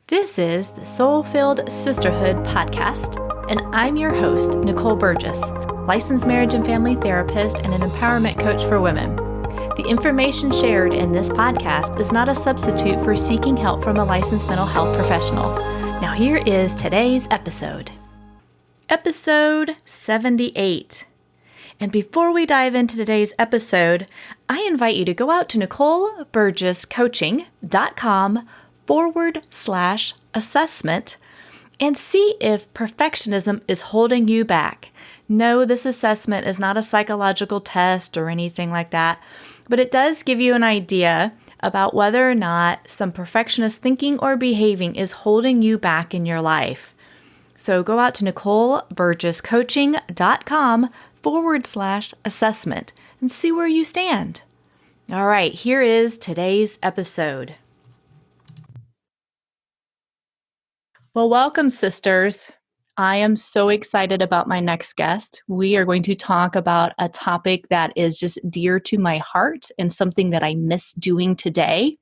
This is the Soul-Filled Sisterhood podcast, and I'm your host, Nicole Burgess, licensed marriage and family therapist and an empowerment coach for women. The information shared in this podcast is not a substitute for seeking help from a licensed mental health professional. Now here is today's episode. Episode 78. And before we dive into today's episode, I invite you to go out to NicoleBurgessCoaching.com/assessment and see if perfectionism is holding you back. No, this assessment is not a psychological test or anything like that, but it does give you an idea about whether or not some perfectionist thinking or behaving is holding you back in your life. So go out to NicoleBurgessCoaching.com/assessment and see where you stand. All right, here is today's episode. Well, welcome, sisters. I am so excited about my next guest. We are going to talk about a topic that is just dear to my heart and something that I miss doing today.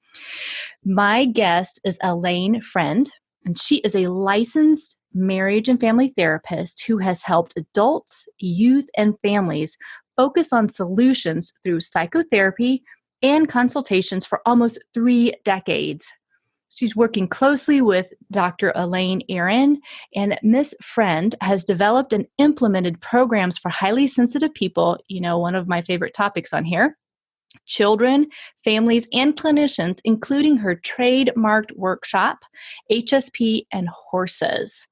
My guest is Elaine Friend, and she is a licensed marriage and family therapist who has helped adults, youth, and families focus on solutions through psychotherapy and consultations for almost 3 decades. She's working closely with Dr. Elaine Aaron, and Miss Friend has developed and implemented programs for highly sensitive people, one of my favorite topics on here, children, families, and clinicians, including her trademarked workshop, HSP and horses.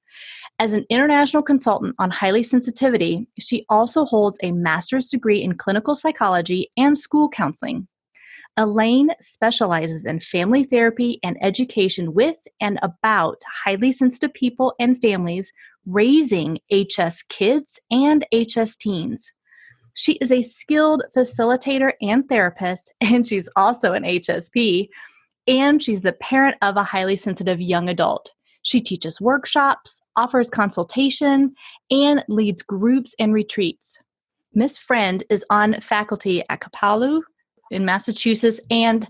As an international consultant on highly sensitivity, she also holds a master's degree in clinical psychology and school counseling. Elaine specializes in family therapy and education with and about highly sensitive people and families raising HS kids and HS teens. She is a skilled facilitator and therapist, and she's also an HSP, and she's the parent of a highly sensitive young adult. She teaches workshops, offers consultation, and leads groups and retreats. Miss Friend is on faculty at Kapalu in Massachusetts and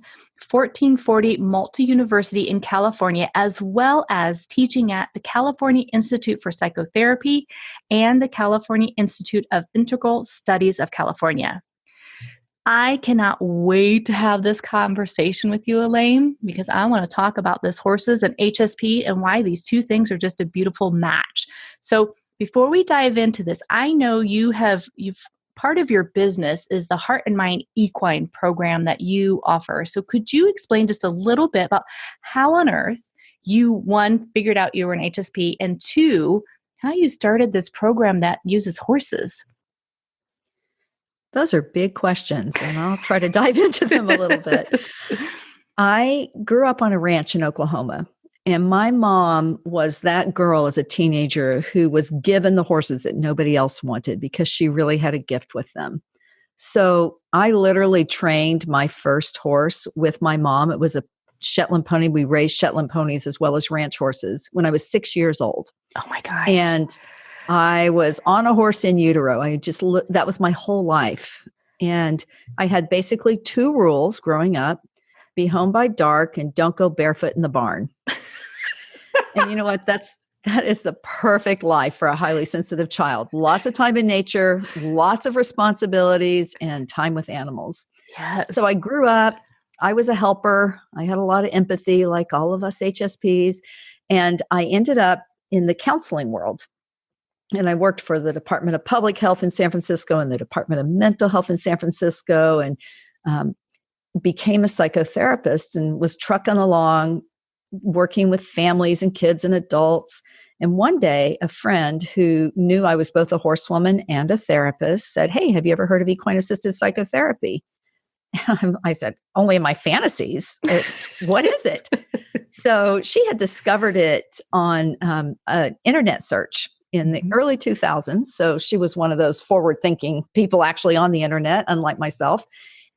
1440 Multi-University in California, as well as teaching at the California Institute for Psychotherapy and the California Institute of Integral Studies of California. I cannot wait to have this conversation with you, Elaine, because I want to talk about this horses and HSP and why these two things are just a beautiful match. So before we dive into this, I know you've part of your business is the Heart and Mind Equine program that you offer. So could you explain just a little bit about how on earth you, one, figured out you were an HSP, and two, how you started this program that uses horses? Those are big questions, and I'll try to dive into them a little bit. I grew up on a ranch in Oklahoma, and my mom was that girl as a teenager who was given the horses that nobody else wanted because she really had a gift with them. So I literally trained my first horse with my mom. It was a Shetland pony. We raised Shetland ponies as well as ranch horses when I was 6 years old. Oh my gosh. And I was on a horse in utero. That was my whole life. And I had basically 2 rules growing up: be home by dark and don't go barefoot in the barn. And you know what? That is the perfect life for a highly sensitive child. Lots of time in nature, lots of responsibilities, and time with animals. Yes. So I grew up, I was a helper. I had a lot of empathy like all of us HSPs. And I ended up in the counseling world. And I worked for the Department of Public Health in San Francisco and the Department of Mental Health in San Francisco, and became a psychotherapist and was trucking along, working with families and kids and adults. And one day, a friend who knew I was both a horsewoman and a therapist said, "Hey, have you ever heard of equine-assisted psychotherapy?" And I said, "Only in my fantasies. What is it?" So she had discovered it on an internet search in the early 2000s. So she was one of those forward-thinking people actually on the internet, unlike myself.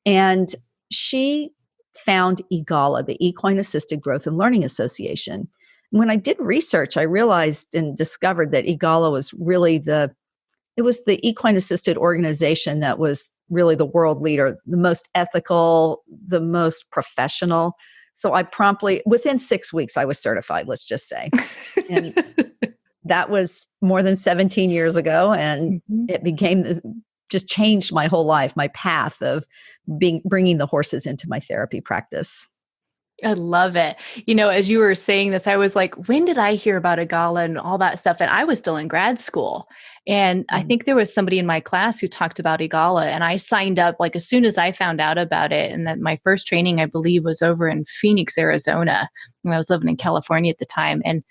And she found EGALA, the Equine Assisted Growth and Learning Association. When I did research, I realized and discovered that EGALA was really the equine assisted organization that was really the world leader, the most ethical, the most professional. So I promptly, within 6 weeks, I was certified, let's just say. And that was more than 17 years ago. And Mhm. it just changed my whole life, my path of bringing the horses into my therapy practice. I love it. As you were saying this, I was like, when did I hear about Agala and all that stuff? And I was still in grad school. And I Mhm. think there was somebody in my class who talked about Igala, and I signed up like as soon as I found out about it. And that my first training, I believe, was over in Phoenix, Arizona, when I was living in California at the time. And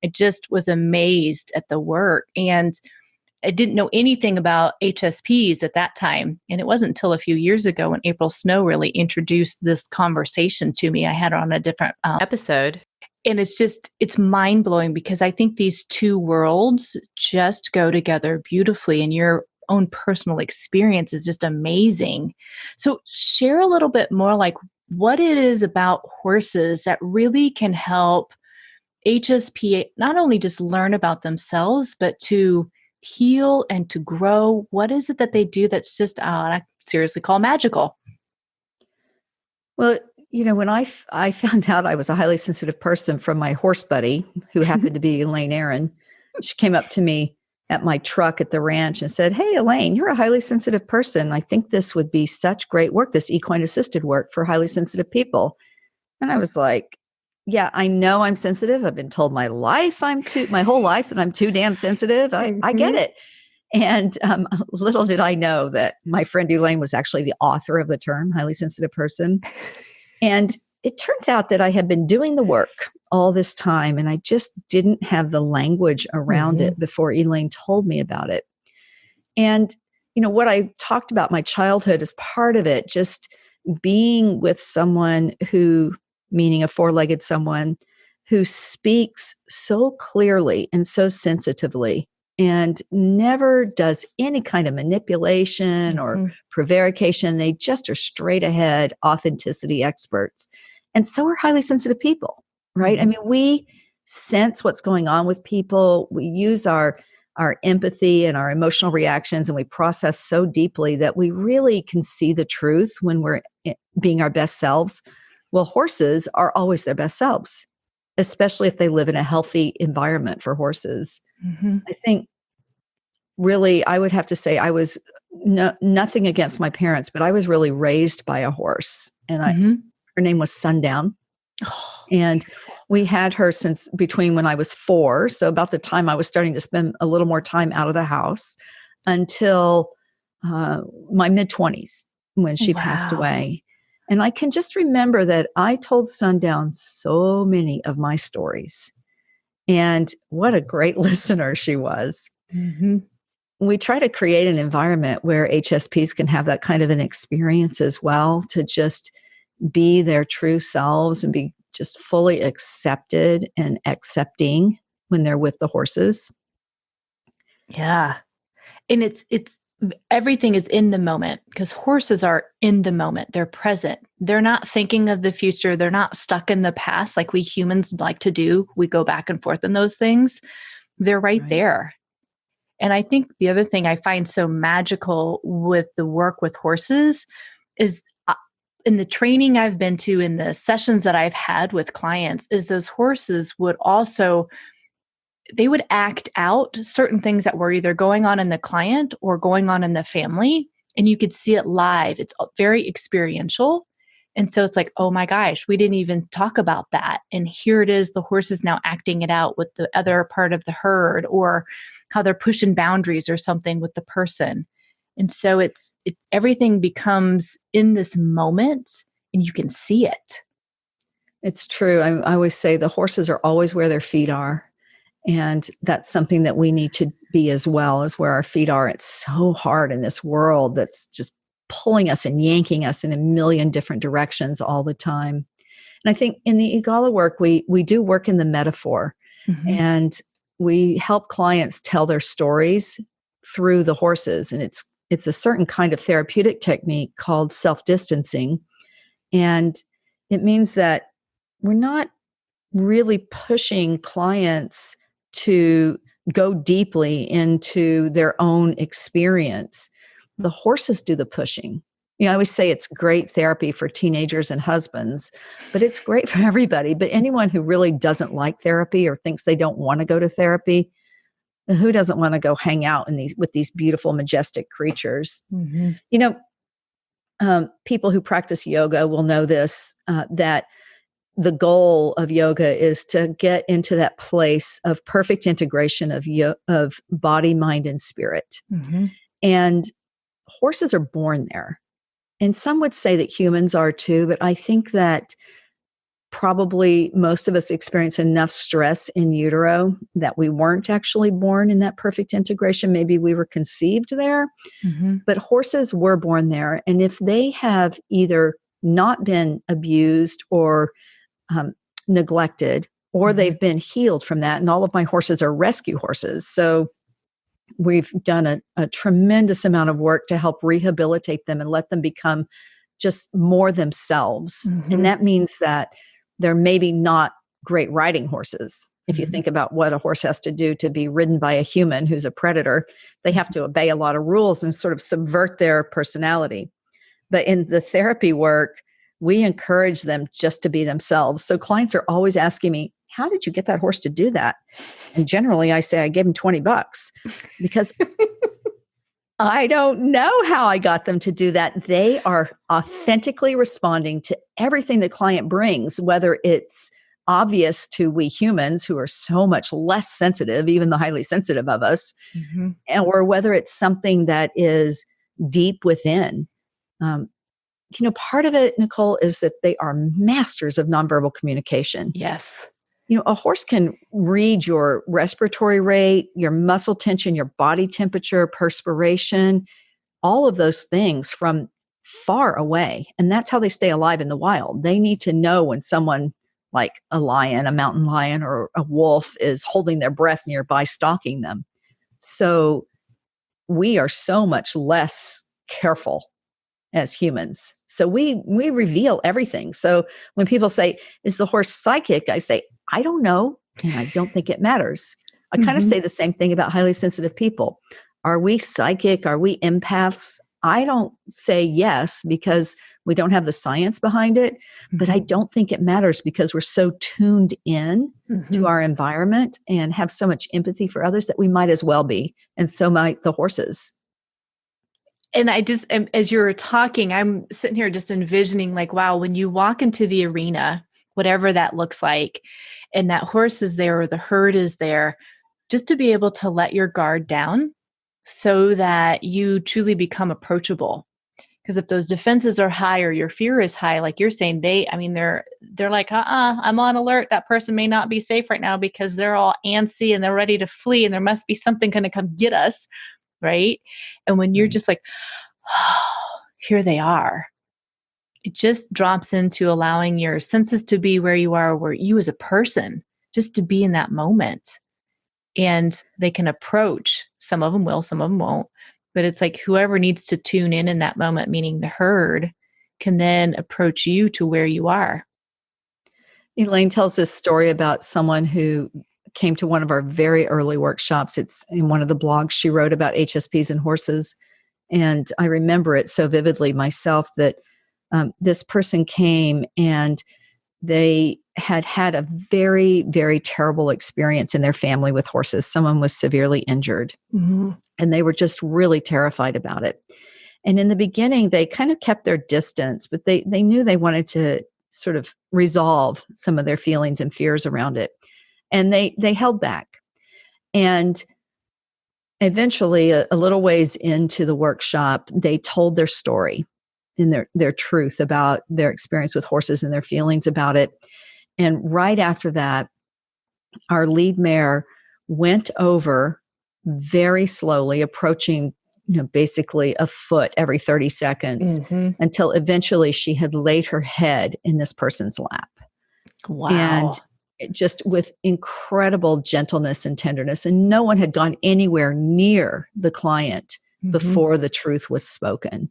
I just was amazed at the work. And I didn't know anything about HSPs at that time. And it wasn't until a few years ago when April Snow really introduced this conversation to me. I had her on a different episode. And it's mind blowing because I think these two worlds just go together beautifully. And your own personal experience is just amazing. So, share a little bit more like what it is about horses that really can help HSP not only just learn about themselves, but to heal and to grow. What is it that they do that's just, I seriously call magical? Well, when I found out I was a highly sensitive person from my horse buddy, who happened to be Elaine Aaron, she came up to me at my truck at the ranch and said, "Hey, Elaine, you're a highly sensitive person. I think this would be such great work, this equine assisted work for highly sensitive people." And I was like, "Yeah, I know I'm sensitive. I've been told my whole life that I'm too damn sensitive. I get Mhm. it." And little did I know that my friend Elaine was actually the author of the term highly sensitive person. And it turns out that I had been doing the work all this time, and I just didn't have the language around Mhm. it before Elaine told me about it. And, what I talked about my childhood as part of it, just being with someone meaning a four-legged someone, who speaks so clearly and so sensitively and never does any kind of manipulation or Mhm. prevarication. They just are straight ahead authenticity experts. And so are highly sensitive people, right? I Mhm. mean, we sense what's going on with people. We use our empathy and our emotional reactions, and we process so deeply that we really can see the truth when we're being our best selves. Well, horses are always their best selves, especially if they live in a healthy environment for horses. Mhm. I think really, I would have to say I was nothing against my parents, but I was really raised by a horse, and Mhm. her name was Sundown, Oh, and beautiful. we had her since between when I was 4, so about the time I was starting to spend a little more time out of the house, until my mid-20s when she passed Wow. away. And I can just remember that I told Sundown so many of my stories, and what a great listener she was. Mhm. We try to create an environment where HSPs can have that kind of an experience as well, to just be their true selves and be just fully accepted and accepting when they're with the horses. Yeah. And it's everything is in the moment because horses are in the moment. They're present. They're not thinking of the future. They're not stuck in the past like we humans like to do. We go back and forth in those things. They're right Right. there. And I think the other thing I find so magical with the work with horses is in the training I've been to, in the sessions that I've had with clients, is those horses would also they would act out certain things that were either going on in the client or going on in the family, and you could see it live. It's very experiential. And so it's like, oh my gosh, we didn't even talk about that. And here it is, the horse is now acting it out with the other part of the herd, or how they're pushing boundaries or something with the person. And so it's everything becomes in this moment and you can see it. It's true. I always say the horses are always where their feet are. And that's something that we need to be as well, as where our feet are. It's so hard in this world that's just pulling us and yanking us in a million different directions all the time. And I think in the Igala work, we do work in the metaphor, Mhm. and we help clients tell their stories through the horses. And it's a certain kind of therapeutic technique called self-distancing. And it means that we're not really pushing clients to go deeply into their own experience. The horses do the pushing. I always say it's great therapy for teenagers and husbands, but it's great for everybody. But anyone who really doesn't like therapy or thinks they don't want to go to therapy, who doesn't want to go hang out with these beautiful, majestic creatures? Mm-hmm. People who practice yoga will know this, that the goal of yoga is to get into that place of perfect integration of body, mind, and spirit. Mm-hmm. And horses are born there. And some would say that humans are too, but I think that probably most of us experience enough stress in utero that we weren't actually born in that perfect integration. Maybe we were conceived there, Mm-hmm. but horses were born there. And if they have either not been abused or neglected, or Mm-hmm. they've been healed from that, and all of my horses are rescue horses. So we've done a tremendous amount of work to help rehabilitate them and let them become just more themselves. Mm-hmm. And that means that they're maybe not great riding horses. If you Mm-hmm. think about what a horse has to do to be ridden by a human who's a predator, they have to obey a lot of rules and sort of subvert their personality. But in the therapy work, we encourage them just to be themselves. So clients are always asking me, how did you get that horse to do that? And generally I say, I gave him $20 because I don't know how I got them to do that. They are authentically responding to everything the client brings, whether it's obvious to we humans who are so much less sensitive, even the highly sensitive of us, Mm-hmm. or whether it's something that is deep within. Part of it, Nicole, is that they are masters of nonverbal communication. Yes. A horse can read your respiratory rate, your muscle tension, your body temperature, perspiration, all of those things from far away. And that's how they stay alive in the wild. They need to know when someone like a lion, a mountain lion, or a wolf is holding their breath nearby, stalking them. So we are so much less careful as humans. So we reveal everything. So when people say, is the horse psychic? I say, I don't know. And I don't think it matters. I kind of Mm-hmm. say the same thing about highly sensitive people. Are we psychic? Are we empaths? I don't say yes because we don't have the science behind it, but I don't think it matters because we're so tuned in Mm-hmm. to our environment and have so much empathy for others that we might as well be. And so might the horses. And as you were talking, I'm sitting here just envisioning like, wow, when you walk into the arena, whatever that looks like, and that horse is there or the herd is there, just to be able to let your guard down so that you truly become approachable. Because if those defenses are high or your fear is high, like you're saying, they're like, I'm on alert. That person may not be safe right now because they're all antsy and they're ready to flee and there must be something going to come get us. Right. And when you're just like, oh, here they are, it just drops into allowing your senses to be where you are, where you as a person, just to be in that moment. And they can approach, some of them will, some of them won't. But it's like whoever needs to tune in that moment, meaning the herd, can then approach you to where you are. Elaine tells this story about someone who came to one of our very early workshops. It's in one of the blogs she wrote about HSPs and horses. And I remember it so vividly myself that this person came and they had a very, very terrible experience in their family with horses. Someone was severely injured. Mm-hmm. And they were just really terrified about it. And in the beginning, they kind of kept their distance, but they knew they wanted to sort of resolve some of their feelings and fears around it. And they held back. And eventually, a little ways into the workshop, they told their story and their truth about their experience with horses and their feelings about it. And right after that, our lead mare went over very slowly, approaching, basically a foot every 30 seconds until eventually she had laid her head in this person's lap. Wow. And just with incredible gentleness and tenderness. And no one had gone anywhere near the client before the truth was spoken.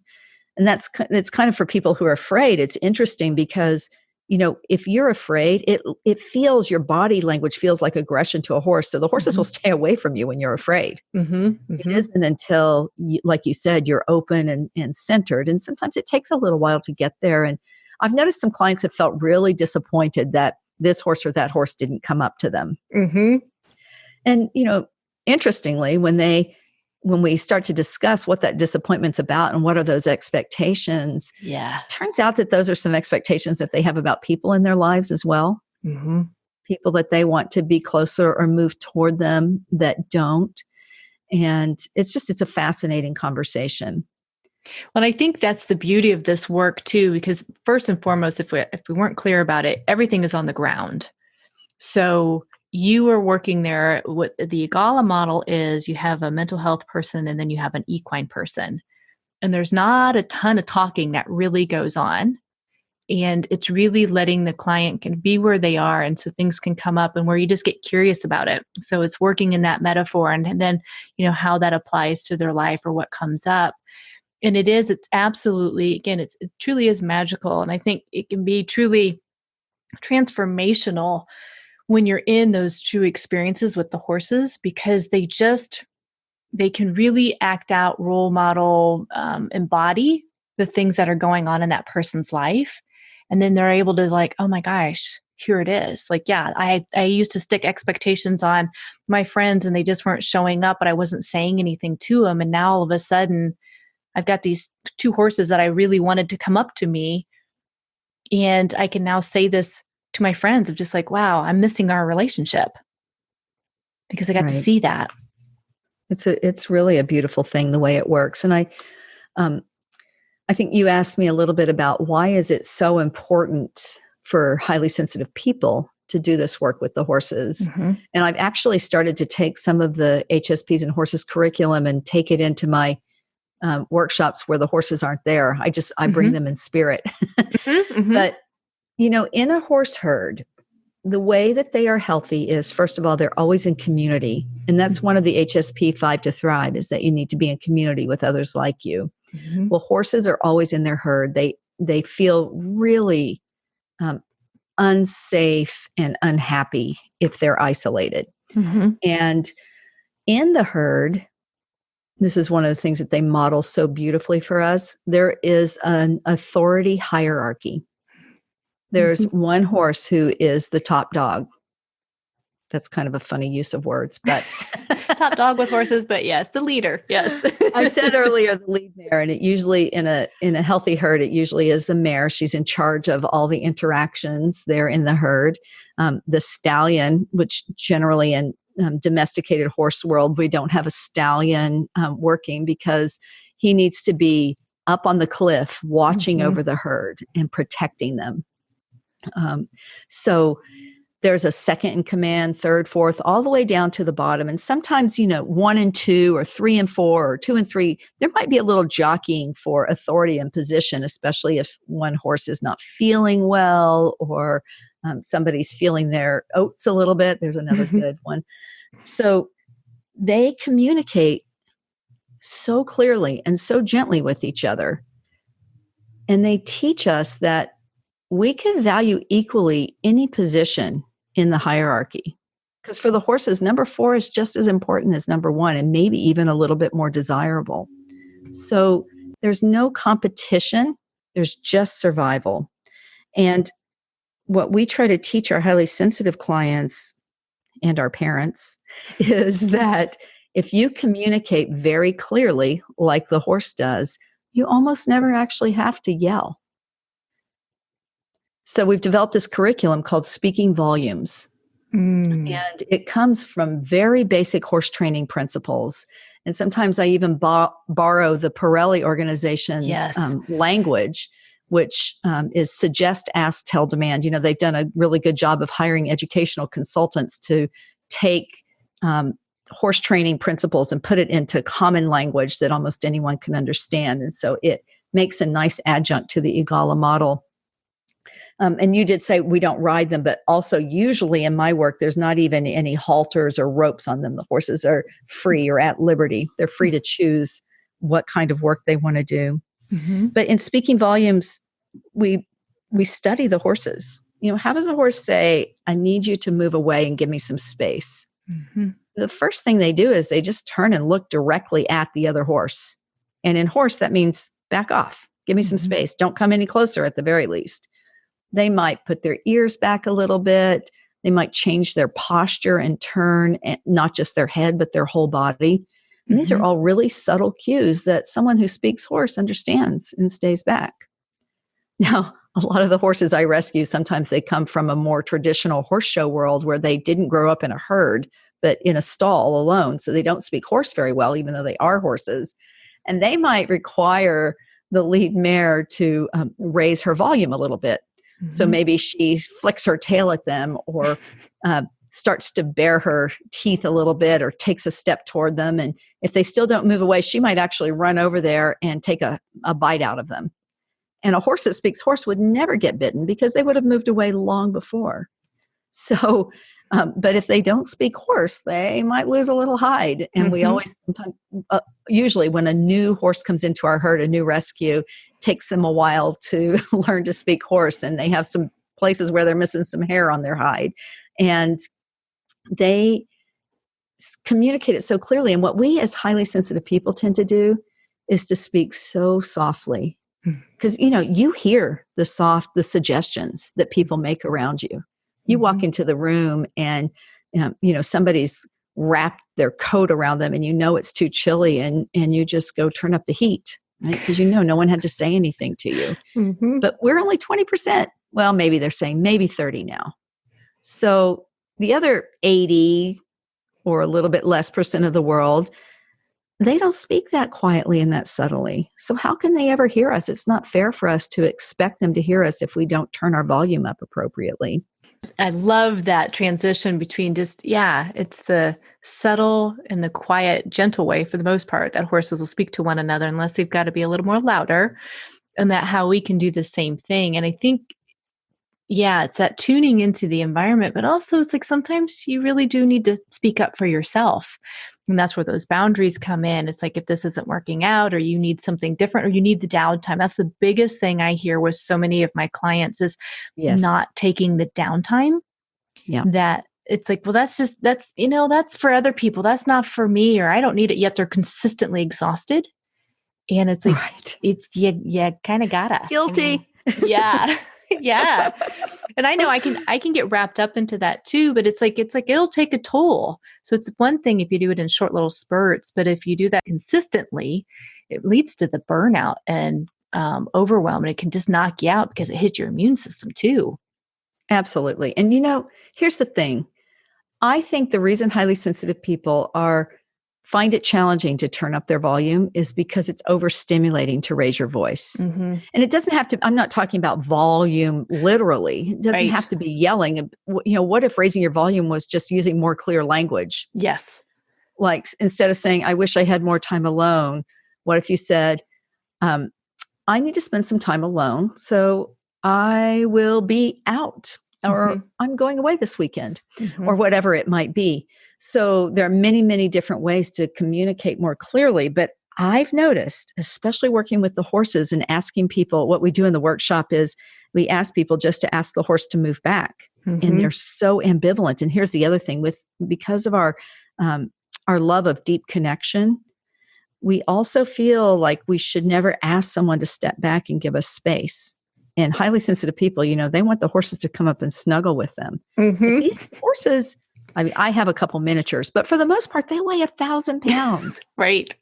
And that's kind of for people who are afraid. It's interesting because if you're afraid, it feels, your body language feels like aggression to a horse. So the horses will stay away from you when you're afraid. It isn't until, like you said, you're open and centered. And sometimes it takes a little while to get there. And I've noticed some clients have felt really disappointed that this horse or that horse didn't come up to them. And, interestingly, when we start to discuss what that disappointment's about and what are those expectations, it turns out that those are some expectations that they have about people in their lives as well. People that they want to be closer or move toward them that don't. And it's a fascinating conversation. Well, I think that's the beauty of this work too, because first and foremost, if we weren't clear about it, everything is on the ground. So you are working there. What the EGALA model is, you have a mental health person and then you have an equine person. And there's not a ton of talking that really goes on. And it's really letting the client can be where they are. And so things can come up and where you just get curious about it. So it's working in that metaphor and then, how that applies to their life or what comes up. And it's absolutely, again, it truly is magical. And I think it can be truly transformational when you're in those true experiences with the horses, because they can really act out, role model, embody the things that are going on in that person's life. And then they're able to like, oh my gosh, here it is. Like, yeah, I used to stick expectations on my friends and they just weren't showing up, but I wasn't saying anything to them. And now all of a sudden I've got these two horses that I really wanted to come up to me. And I can now say this to my friends of just like, wow, I'm missing our relationship because I got to see that. It's really a beautiful thing, the way it works. And I think you asked me a little bit about why is it so important for highly sensitive people to do this work with the horses. And I've actually started to take some of the HSPs and horses curriculum and take it into my workshops where the horses aren't there. I bring them in spirit. But, in a horse herd, the way that they are healthy is, first of all, they're always in community. And that's one of the HSP 5 to thrive, is that you need to be in community with others like you. Well, horses are always in their herd. They feel really unsafe and unhappy if they're isolated. And in the herd, this is one of the things that they model so beautifully for us. There is an authority hierarchy. There's one horse who is the top dog. That's kind of a funny use of words, but top dog with horses, but yes, the leader. Yes. I said earlier, the lead mare, and it usually in a healthy herd, it usually is the mare. She's in charge of all the interactions there in the herd. The stallion, which generally in domesticated horse world, we don't have a stallion working because he needs to be up on the cliff watching over the herd and protecting them. So there's a second in command, third, fourth, all the way down to the bottom. And sometimes, 1 and 2 or 3 and 4 or 2 and 3, there might be a little jockeying for authority and position, especially if one horse is not feeling well or somebody's feeling their oats a little bit. There's another good one. So they communicate so clearly and so gently with each other. And they teach us that we can value equally any position in the hierarchy. Because for the horses, number 4 is just as important as number 1, and maybe even a little bit more desirable. So there's no competition. There's just survival. And what we try to teach our highly sensitive clients and our parents is that if you communicate very clearly, like the horse does, you almost never actually have to yell. So we've developed this curriculum called Speaking Volumes. And it comes from very basic horse training principles. And sometimes I even borrow the Pirelli organization's language, which is suggest, ask, tell, demand. They've done a really good job of hiring educational consultants to take horse training principles and put it into common language that almost anyone can understand. And so it makes a nice adjunct to the EGALA model. And you did say we don't ride them, but also usually in my work, there's not even any halters or ropes on them. The horses are free or at liberty. They're free to choose what kind of work they want to do. But in Speaking Volumes, we we study the horses. How does a horse say, I need you to move away and give me some space? Mm-hmm. The first thing they do is they just turn and look directly at the other horse. And in horse, that means back off, give me some space. Don't come any closer at the very least. They might put their ears back a little bit. They might change their posture and turn, and not just their head, but their whole body. And these are all really subtle cues that someone who speaks horse understands and stays back. Now, a lot of the horses I rescue, sometimes they come from a more traditional horse show world where they didn't grow up in a herd, but in a stall alone. So they don't speak horse very well, even though they are horses. And they might require the lead mare to raise her volume a little bit. So maybe she flicks her tail at them, or starts to bare her teeth a little bit, or takes a step toward them. And if they still don't move away, she might actually run over there and take a bite out of them. And a horse that speaks horse would never get bitten because they would have moved away long before. So, but if they don't speak horse, they might lose a little hide. And we always, usually when a new horse comes into our herd, a new rescue, takes them a while to learn to speak horse. And they have some places where they're missing some hair on their hide. And they communicate it so clearly. And what we as highly sensitive people tend to do is to speak so softly. Because, you hear the suggestions that people make around you. You walk into the room and, somebody's wrapped their coat around them and it's too chilly, and you just go turn up the heat, right? Because no one had to say anything to you. But we're only 20%. Well, maybe they're saying maybe 30 now. So the other 80 or a little bit less percent of the world, they don't speak that quietly and that subtly. So how can they ever hear us? It's not fair for us to expect them to hear us if we don't turn our volume up appropriately. I love that transition between it's the subtle and the quiet, gentle way for the most part that horses will speak to one another, unless they've got to be a little more louder, and that how we can do the same thing. And I think, it's that tuning into the environment, but also it's like sometimes you really do need to speak up for yourself. And that's where those boundaries come in. It's like if this isn't working out, or you need something different, or you need the downtime. That's the biggest thing I hear with so many of my clients is not taking the downtime. Yeah. That it's like, well, that's for other people. That's not for me, or I don't need it, yet they're consistently exhausted. And it's like, it's, you kind of gotta. Guilty. Yeah. Yeah. And I know I can get wrapped up into that too, but it's like it'll take a toll. So it's one thing if you do it in short little spurts, but if you do that consistently, it leads to the burnout and overwhelm, and it can just knock you out because it hits your immune system too. Absolutely. And here's the thing. I think the reason highly sensitive people find it challenging to turn up their volume is because it's overstimulating to raise your voice. And it doesn't have to, I'm not talking about volume literally. It doesn't have to be yelling. What if raising your volume was just using more clear language? Yes. Like instead of saying, I wish I had more time alone, what if you said, I need to spend some time alone, so I will be out, or I'm going away this weekend, or whatever it might be. So there are many, many different ways to communicate more clearly. But I've noticed, especially working with the horses and asking people, what we do in the workshop is we ask people just to ask the horse to move back. And they're so ambivalent. And here's the other thing, because of our love of deep connection, we also feel like we should never ask someone to step back and give us space. And highly sensitive people, they want the horses to come up and snuggle with them. But these horses, I have a couple miniatures, but for the most part, they weigh 1,000 pounds. Right.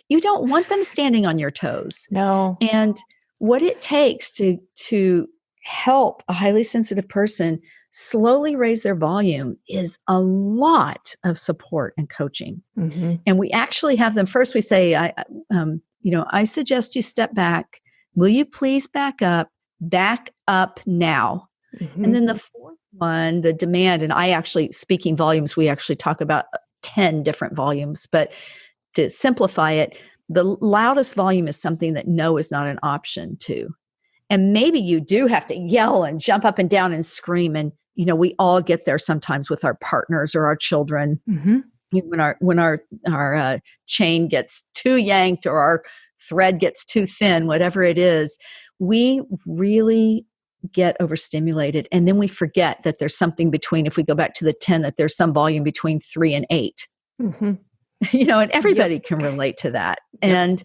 You don't want them standing on your toes. No. And what it takes to help a highly sensitive person slowly raise their volume is a lot of support and coaching. And we actually have them first. We say, I suggest you step back. Will you please back up now? And then the fourth one, the demand, and speaking volumes, we actually talk about 10 different volumes, but to simplify it, the loudest volume is something that no is not an option to. And maybe you do have to yell and jump up and down and scream. And, we all get there sometimes with our partners or our children. When our chain gets too yanked, or our thread gets too thin, whatever it is, we really get overstimulated. And then we forget that there's something between, if we go back to the 10, that there's some volume between 3 and 8. Mm-hmm. And everybody can relate to that. Yep.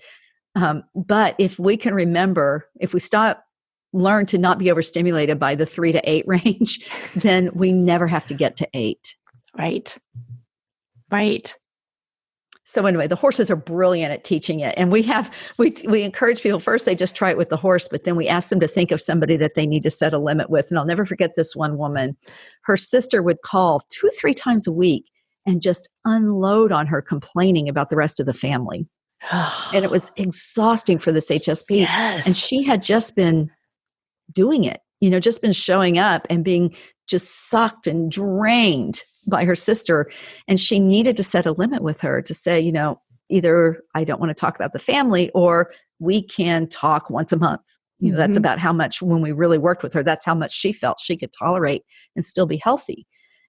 And, but if we can remember, if we learn to not be overstimulated by the 3 to 8 range, then we never have to get to 8. Right. Right. So anyway, the horses are brilliant at teaching it. And we encourage people, first they just try it with the horse, but then we ask them to think of somebody that they need to set a limit with. And I'll never forget this one woman. Her sister would call 2-3 times a week and just unload on her, complaining about the rest of the family. And it was exhausting for this HSP. Yes. And she had just been doing it, just been showing up and being just sucked and drained by her sister. And she needed to set a limit with her to say, either I don't want to talk about the family, or we can talk once a month. That's about how much, when we really worked with her, that's how much she felt she could tolerate and still be healthy.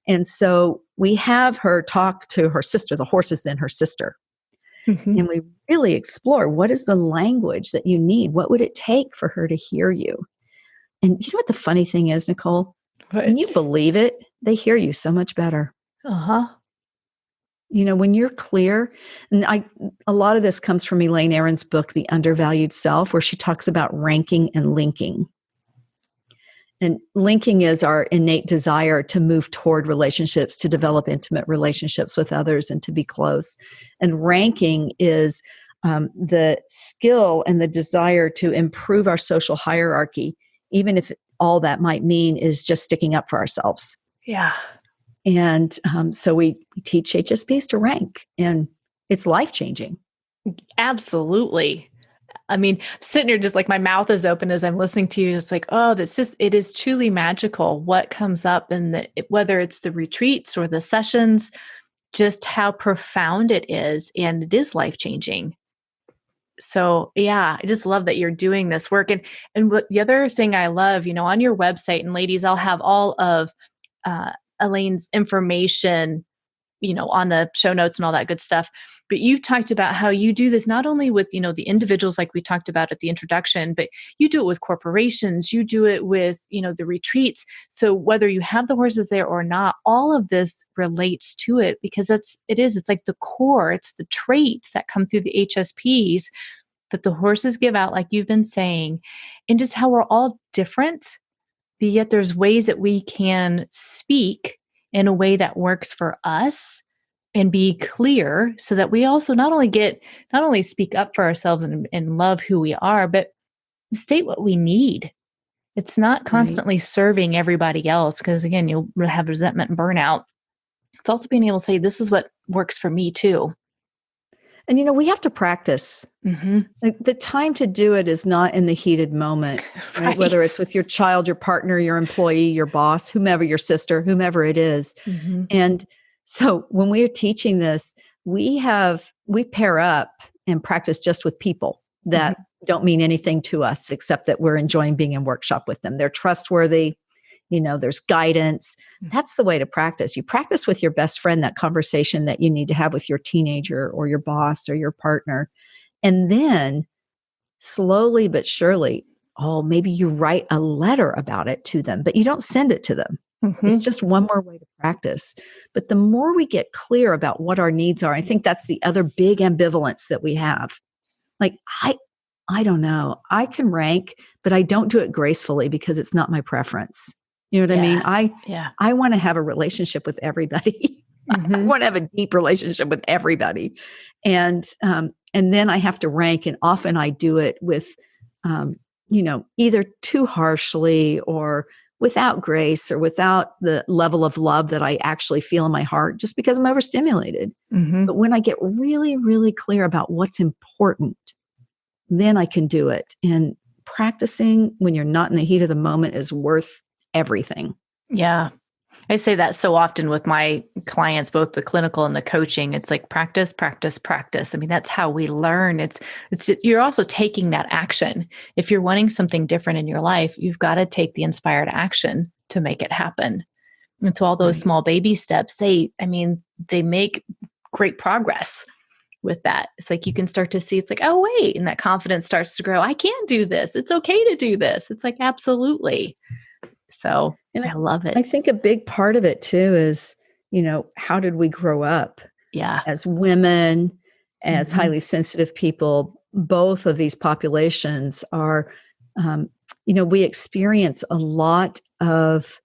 And so we have her talk to her sister, the horses and her sister. Mm-hmm. And we really explore, what is the language that you need? What would it take for her to hear you? And you know what the funny thing is, Nicole? What? When you believe it, they hear you so much better. Uh-huh. When you're clear, and a lot of this comes from Elaine Aron's book, The Undervalued Self, where she talks about ranking and linking. And linking is our innate desire to move toward relationships, to develop intimate relationships with others, and to be close. And ranking is the skill and the desire to improve our social hierarchy, even if all that might mean is just sticking up for ourselves. Yeah. And so we teach HSPs to rank, and it's life-changing. Absolutely. I mean, sitting here just like my mouth is open as I'm listening to you. It's like, oh, it is truly magical what comes up, and whether it's the retreats or the sessions, just how profound it is. And it is life-changing. So yeah, I just love that you're doing this work. And what the other thing I love, on your website, and ladies, I'll have all of Elaine's information, on the show notes and all that good stuff. But you've talked about how you do this not only with, the individuals like we talked about at the introduction, but you do it with corporations, you do it with, the retreats. So whether you have the horses there or not, all of this relates to it, because it's like the core, it's the traits that come through the HSPs that the horses give out, like you've been saying, and just how we're all different, but yet there's ways that we can speak in a way that works for us and be clear, so that we also not only speak up for ourselves and love who we are, but state what we need. It's not constantly serving everybody else, because again, you'll have resentment and burnout. It's also being able to say, this is what works for me too. And we have to practice. Mm-hmm. Like, the time to do it is not in the heated moment, right? Whether it's with your child, your partner, your employee, your boss, whomever, your sister, whomever it is. Mm-hmm. And so when we're teaching this, we pair up and practice just with people that don't mean anything to us, except that we're enjoying being in workshop with them. They're trustworthy. There's guidance. That's the way to practice. You practice with your best friend, that conversation that you need to have with your teenager or your boss or your partner. And then slowly but surely, maybe you write a letter about it to them, but you don't send it to them. Mm-hmm. It's just one more way to practice. But the more we get clear about what our needs are, I think that's the other big ambivalence that we have. Like, I don't know. I can rank, but I don't do it gracefully because it's not my preference. You know what I mean? I want to have a relationship with everybody. Mm-hmm. I want to have a deep relationship with everybody. And then I have to rank. And often I do it with, either too harshly or without grace or without the level of love that I actually feel in my heart, just because I'm overstimulated. Mm-hmm. But when I get really, really clear about what's important, then I can do it. And practicing when you're not in the heat of the moment is worth everything. Yeah. I say that so often with my clients, both the clinical and the coaching. It's like practice, practice, practice. I mean, that's how we learn. It's you're also taking that action. If you're wanting something different in your life, you've got to take the inspired action to make it happen. And so all those small baby steps, they make great progress. with that. It's like you can start to see, it's like, oh, wait. And that confidence starts to grow. I can do this. It's okay to do this. It's like, absolutely. So And I love I it. think a big part of it too is, how did we grow up Yeah. as women, as Mhm. highly sensitive people? Both of these populations are, we experience a lot of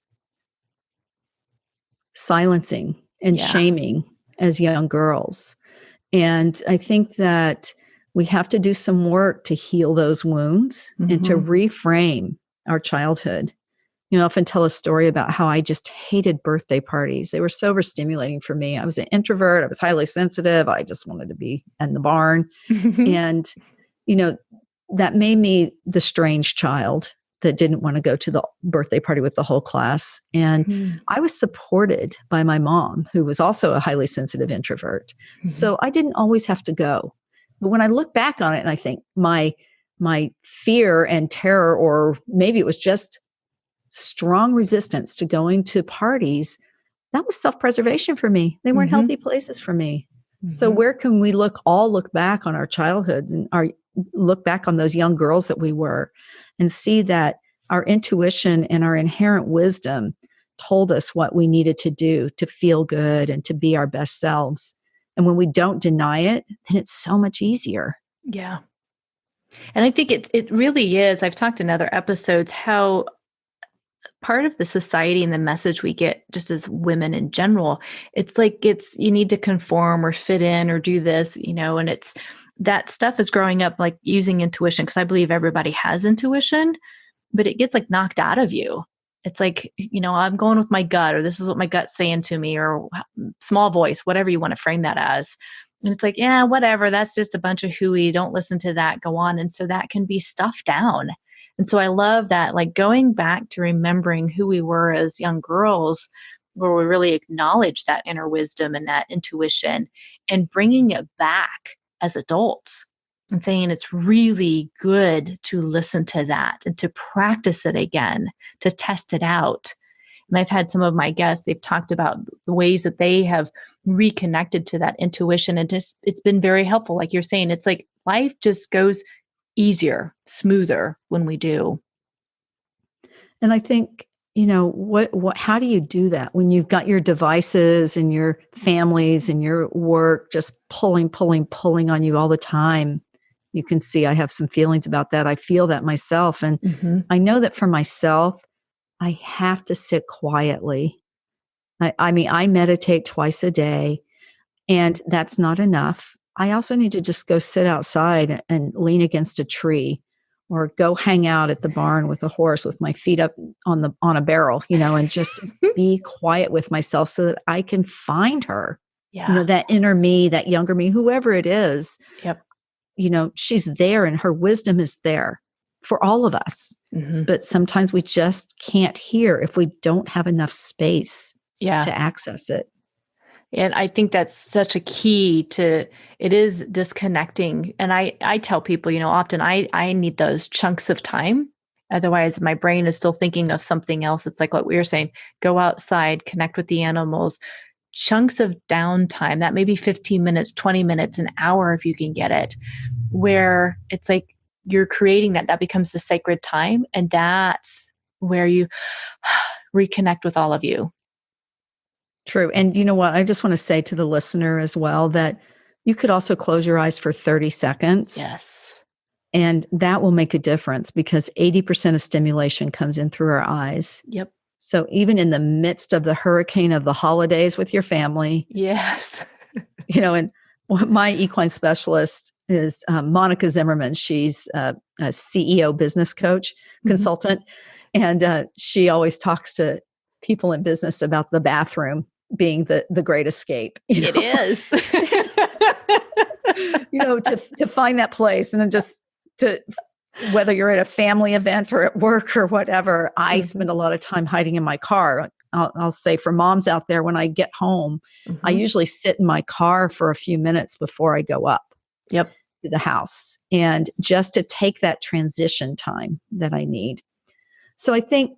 silencing and Yeah. shaming as young girls. And I think that we have to do some work to heal those wounds and to Mhm. reframe our childhood. I often tell a story about how I just hated birthday parties. They were so overstimulating for me. I was an introvert. I was highly sensitive. I just wanted to be in the barn. And, you know, that made me the strange child that didn't want to go to the birthday party with the whole class. And Mhm. I was supported by my mom, who was also a highly sensitive introvert. Mhm. So I didn't always have to go. But when I look back on it, and I think my fear and terror, or maybe it was just strong resistance to going to parties, that was self-preservation for me. They weren't Mhm. healthy places for me. So Mhm. where can we look back on our childhoods and look back on those young girls that we were, and see that our intuition and our inherent wisdom told us what we needed to do to feel good and to be our best selves. And when we don't deny it, then it's so much easier. Yeah. And I think it really is. I've talked in other episodes how part of the society and the message we get just as women in general, it's like it's you need to conform or fit in or do this, and it's that stuff is growing up like using intuition, because I believe everybody has intuition, but it gets like knocked out of you. It's like, I'm going with my gut, or this is what my gut's saying to me, or small voice, whatever you want to frame that as. And it's like, yeah, whatever. That's just a bunch of hooey. Don't listen to that. Go on. And so that can be stuffed down. And so I love that, like going back to remembering who we were as young girls, where we really acknowledge that inner wisdom and that intuition, and bringing it back as adults and saying it's really good to listen to that and to practice it again, to test it out. And I've had some of my guests, they've talked about the ways that they have reconnected to that intuition. And just, it's been very helpful. Like you're saying, it's like life just goes easier, smoother when we do. And I think, how do you do that when you've got your devices and your families and your work just pulling on you all the time? You can see I have some feelings about that. I feel that myself. And Mm-hmm. I know that for myself, I have to sit quietly. I mean, I meditate twice a day, and that's not enough. I also need to just go sit outside and lean against a tree, or go hang out at the barn with a horse with my feet up on a barrel, and just be quiet with myself so that I can find her. Yeah. That inner me, that younger me, whoever it is, Yep. she's there and her wisdom is there for all of us. Mm-hmm. But sometimes we just can't hear if we don't have enough space Yeah. to access it. And I think that's such a key to it, is disconnecting. And I tell people, often I need those chunks of time. Otherwise, my brain is still thinking of something else. It's like what we were saying, go outside, connect with the animals, chunks of downtime, that may be 15 minutes, 20 minutes, an hour if you can get it, where it's like you're creating that becomes the sacred time. And that's where you reconnect with all of you. True. And you know what? I just want to say to the listener as well that you could also close your eyes for 30 seconds, Yes. and that will make a difference, because 80% of stimulation comes in through our eyes. Yep. So even in the midst of the hurricane of the holidays with your family, Yes. and my equine specialist is Monica Zimmerman. She's a CEO business coach, consultant, and she always talks to people in business about the bathroom being the great escape. It is. To find that place, and then just to, whether you're at a family event or at work or whatever, I spend a lot of time hiding in my car. I'll say for moms out there, when I get home, I usually sit in my car for a few minutes before I go up Yep. to the house, and just to take that transition time that I need. So I think,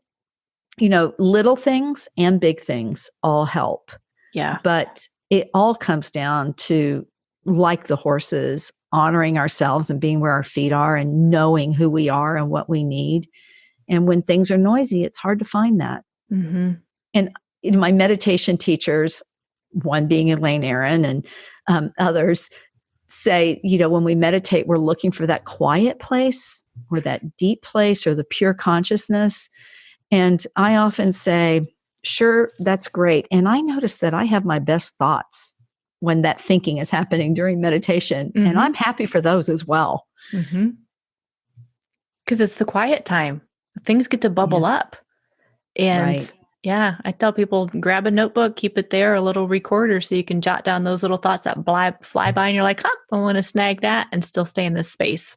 little things and big things all help, Yeah. but it all comes down to like the horses, honoring ourselves and being where our feet are and knowing who we are and what we need. And when things are noisy, it's hard to find that. Mm-hmm. And my meditation teachers, one being Elaine Aron and others, say, when we meditate, we're looking for that quiet place or that deep place or the pure consciousness. And I often say, sure, that's great. And I notice that I have my best thoughts when that thinking is happening during meditation. Mm-hmm. And I'm happy for those as well. Mm-hmm. Because it's the quiet time. Things get to bubble up. And right. Yeah, I tell people, grab a notebook, keep it there, a little recorder, so you can jot down those little thoughts that fly by, and you're like, I want to snag that and still stay in this space.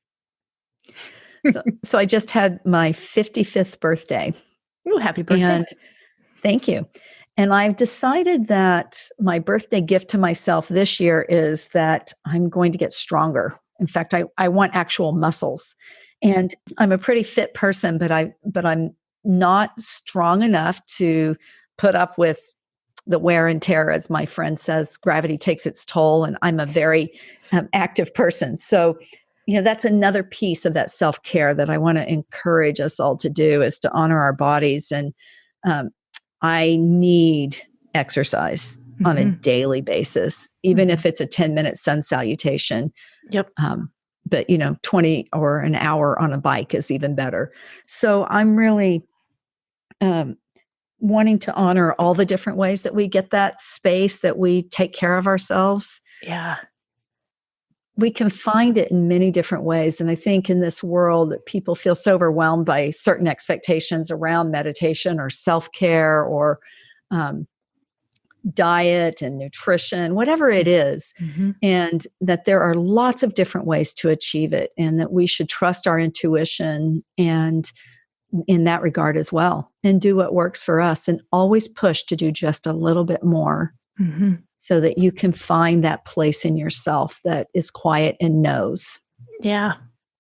So I just had my 55th birthday. Ooh, happy birthday. And thank you. And I've decided that my birthday gift to myself this year is that I'm going to get stronger. In fact, I want actual muscles. And I'm a pretty fit person, but I'm not strong enough to put up with the wear and tear. As my friend says, gravity takes its toll, and I'm a very active person. So, that's another piece of that self-care that I want to encourage us all to do, is to honor our bodies. And I need exercise on a daily basis, even if it's a 10-minute sun salutation. Yep. But 20 or an hour on a bike is even better. So I'm really wanting to honor all the different ways that we get that space, that we take care of ourselves. Yeah. We can find it in many different ways. And I think in this world that people feel so overwhelmed by certain expectations around meditation or self-care or diet and nutrition, whatever it is, and that there are lots of different ways to achieve it, and that we should trust our intuition and in that regard as well, and do what works for us, and always push to do just a little bit more so that you can find that place in yourself that is quiet and knows. Yeah.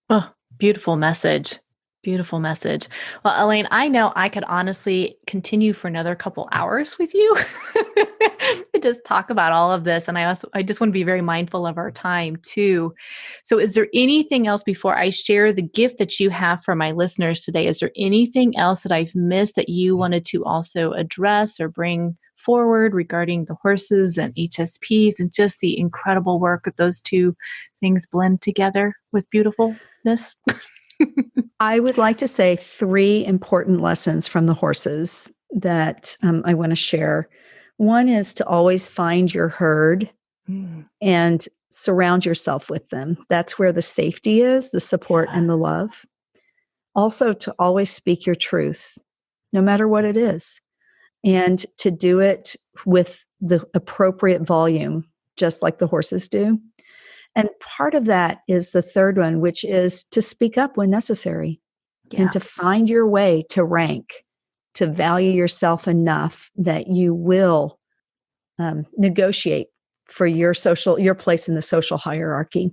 Oh, beautiful message. Beautiful message. Well, Elaine, I know I could honestly continue for another couple hours with you to just talk about all of this. And I just want to be very mindful of our time too. So is there anything else before I share the gift that you have for my listeners today? Is there anything else that I've missed that you wanted to also address or bring forward regarding the horses and HSPs and just the incredible work that those two things blend together with beautifulness? I would like to say 3 important lessons from the horses that I want to share. One is to always find your herd and surround yourself with them. That's where the safety is, the support and the love. Also, to always speak your truth, no matter what it is, and to do it with the appropriate volume, just like the horses do. And part of that is the third one, which is to speak up when necessary and to find your way to rank, to value yourself enough that you will negotiate for your place in the social hierarchy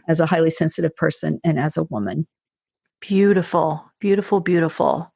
as a highly sensitive person and as a woman. Beautiful, beautiful, beautiful.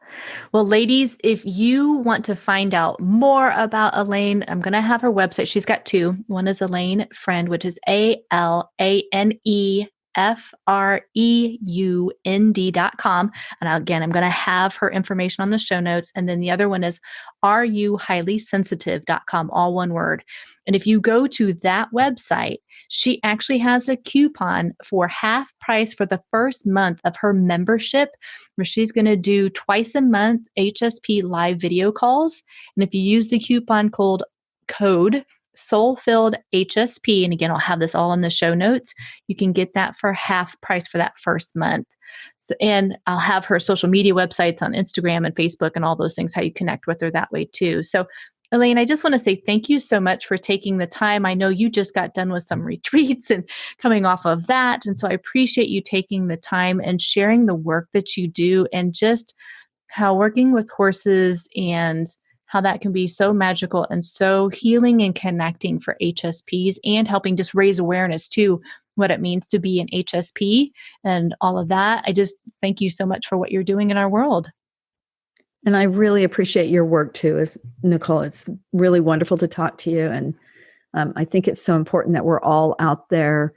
Well, ladies, if you want to find out more about Elaine, I'm going to have her website. She's got 2. One is Elaine Friend, which is ALANEFREUND.com. And again, I'm going to have her information on the show notes. And then the other one is RUHighlySensitive.com, all one word. And if you go to that website, she actually has a coupon for half price for the first month of her membership, where she's going to do twice a month HSP live video calls. And if you use the coupon code Soul-Filled HSP, and again, I'll have this all in the show notes, you can get that for half price for that first month. So, and I'll have her social media websites on Instagram and Facebook and all those things, how you connect with her that way too. So Elaine, I just want to say thank you so much for taking the time. I know you just got done with some retreats and coming off of that. And so I appreciate you taking the time and sharing the work that you do, and just how working with horses and how that can be so magical and so healing and connecting for HSPs, and helping just raise awareness to what it means to be an HSP and all of that. I just thank you so much for what you're doing in our world. And I really appreciate your work too, Nicole. It's really wonderful to talk to you. And I think it's so important that we're all out there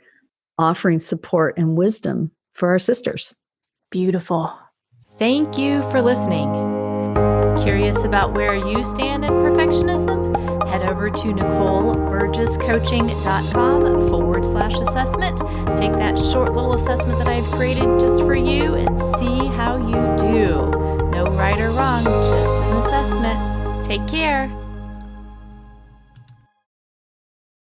offering support and wisdom for our sisters. Beautiful. Thank you for listening. Curious about where you stand in perfectionism? Head over to NicoleBurgessCoaching.com/assessment. Take that short little assessment that I've created just for you and see how you do. No right or wrong, just an assessment. Take care.